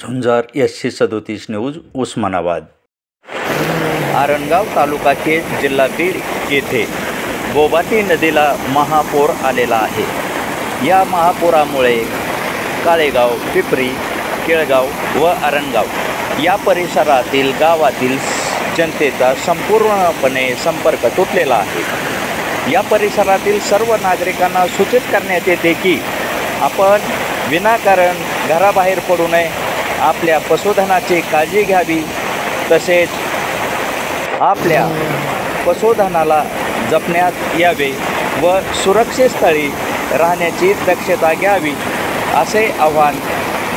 झुंजार SC37 news Osmanabad. Arangaon तालुका केज जिल्हा बीड येथे boba tea नदीला महापूर आलेला आहे। या महापुरामुळे काळेगाव, पिपरी, केळगाव व आरणगाव या परिसरातील गावातील जनतेचा संपूर्णपणे संपर्क तुटलेला आहे। या परिसरातील सर्व नागरिकांना सूचित करण्यात येते की आपण विनाकारण घराबाहेर पडू नये, आपल्या पशुधनाची काळजी घ्यावी, तसेच आपल्या पशुधनाला जपण्यात यावे व सुरक्षित स्थळी राहण्याची दक्षता घ्यावी, असे आवाहन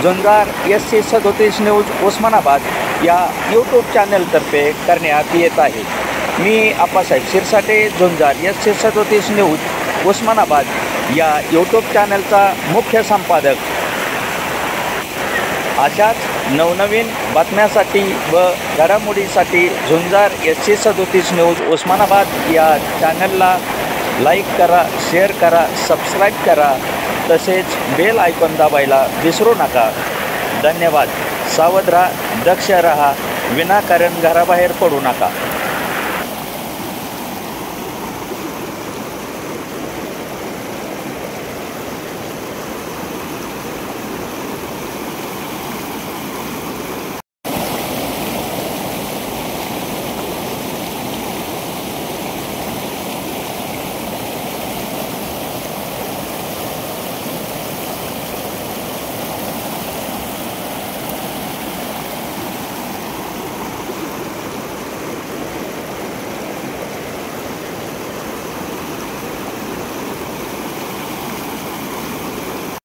झुंजार SC37 न्यूज उस्मानाबाद या यूट्यूब चॅनलतर्फे करण्यात येत आहे। मी आप्पासाहेब शिरसाटे, झुंजार SC37 न्यूज उस्मानाबाद या यूट्यूब चॅनलचा मुख्य संपादक। अशाच नवनवीन बातम्यांसाठी व घडामोडीसाठी झुंजार SC37 न्यूज उस्मानाबाद या चॅनलला लाईक करा, शेअर करा, सबस्क्राईब करा, तसेच बेल आयकॉन दाबायला विसरू नका। धन्यवाद। सावध राहा, दक्ष राहा, विनाकारण घराबाहेर पडू नका।